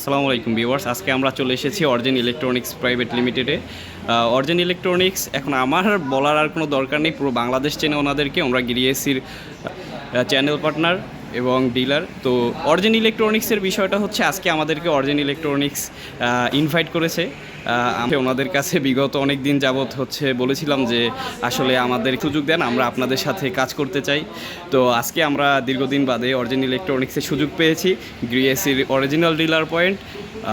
আসসালামু আলাইকুম ভিউয়ার্স, আজকে আমরা চলে এসেছি অরিজিন ইলেকট্রনিক্স প্রাইভেট লিমিটেডে। অরিজিন ইলেকট্রনিক্স এখন আমার বলার আর কোনো দরকার নেই, পুরো বাংলাদেশ চেনে ওনাদেরকে। আমরা গিরিএসির চ্যানেল পার্টনার এবং ডিলার। তো অরিজিন ইলেকট্রনিক্সের বিষয়টা হচ্ছে, আজকে আমাদেরকে অরিজিন ইলেকট্রনিক্স ইনভাইট করেছে। আমি ওনাদের কাছে বিগত অনেক দিন যাবৎ বলেছিলাম যে আসলে আমাদের সুযোগ দেন, আমরা আপনাদের সাথে কাজ করতে চাই। তো আজকে আমরা দীর্ঘদিন বাদে অরিজিন ইলেকট্রনিক্সের সুযোগ পেয়েছি, গ্রিএসির অরিজিনাল ডিলার পয়েন্ট।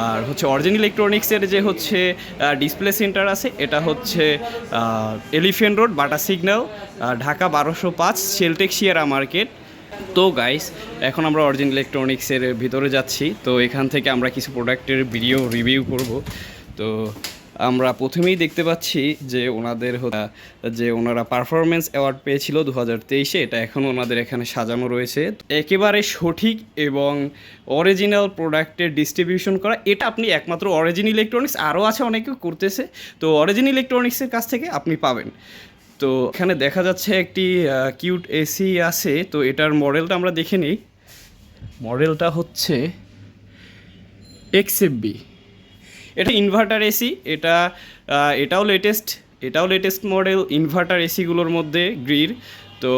আর অরিজিন ইলেকট্রনিক্সের যে ডিসপ্লে সেন্টার আছে, এটা elephant road, Bata signal, Dhaka 1205, Sheltech শিয়ারা মার্কেট। তো গাইস, এখন আমরা অরিজিন ইলেকট্রনিক্সের ভিতরে যাচ্ছি। তো এখান থেকে আমরা কিছু প্রোডাক্টের ভিডিও রিভিউ করব। তো আমরা প্রথমেই দেখতে পাচ্ছি যে ওনারা পারফরমেন্স অ্যাওয়ার্ড পেয়েছিল 2023-এ। এটা এখন ওনাদের এখানে সাজানো রয়েছে। একেবারে সঠিক এবং অরিজিনাল প্রোডাক্টের ডিস্ট্রিবিউশন করা, এটা আপনি একমাত্র অরিজিন ইলেকট্রনিক্স, আরও আছে অনেকে করতেছে, তো অরিজিন ইলেকট্রনিক্সের কাছ থেকে আপনি পাবেন। তো এখানে দেখা যাচ্ছে একটি কিউট এসি আছে। তো এটার মডেলটা আমরা দেখে নিই। মডেলটা হচ্ছে এক্সএফবি। এটা ইনভার্টার এসি। এটাও লেটেস্ট মডেল ইনভার্টার এসিগুলোর মধ্যে গ্রির। তো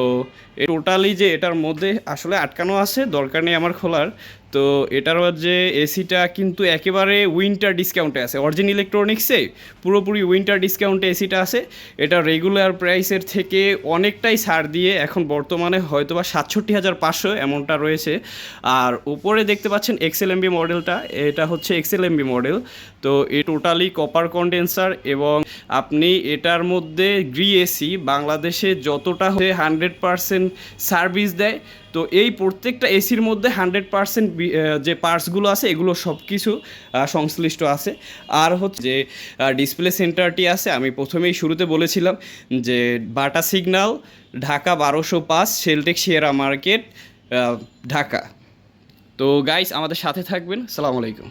টোটালি যে এটার মধ্যে আসলে আটকানো আছে, দরকার নেই আমার খোলার। তো এটার যে এসিটা কিন্তু একেবারে উইন্টার ডিসকাউন্টে আছে। অরিজিন ইলেকট্রনিক্সে পুরোপুরি উইন্টার ডিসকাউন্টে এসিটা আছে। এটা রেগুলার প্রাইসের থেকে অনেকটাই ছাড় দিয়ে এখন বর্তমানে হয়তোবা 67,500 এমনটা রয়েছে। আর উপরে দেখতে পাচ্ছেন এক্সএলএমবি মডেলটা, এটা এক্সএলএমবি মডেল। তো এ টোটালি কপার কন্ডেন্সার, এবং আপনি এটার মধ্যে গ্রিএসি বাংলাদেশে যতটা 100% সার্ভিস দেয়। তো এই প্রত্যেকটা এসির মধ্যে 100% যে পার্টসগুলো আছে এগুলো সব কিছু সংশ্লিষ্ট আছে। আর যে ডিসপ্লে সেন্টারটি আছে, আমি প্রথমেই শুরুতে বলেছিলাম যে বাটা সিগন্যাল, ঢাকা 1205, শেলটেক শিয়ারা মার্কেট, ঢাকা। তো গাইস, আমাদের সাথে থাকবেন। আসসালামু আলাইকুম।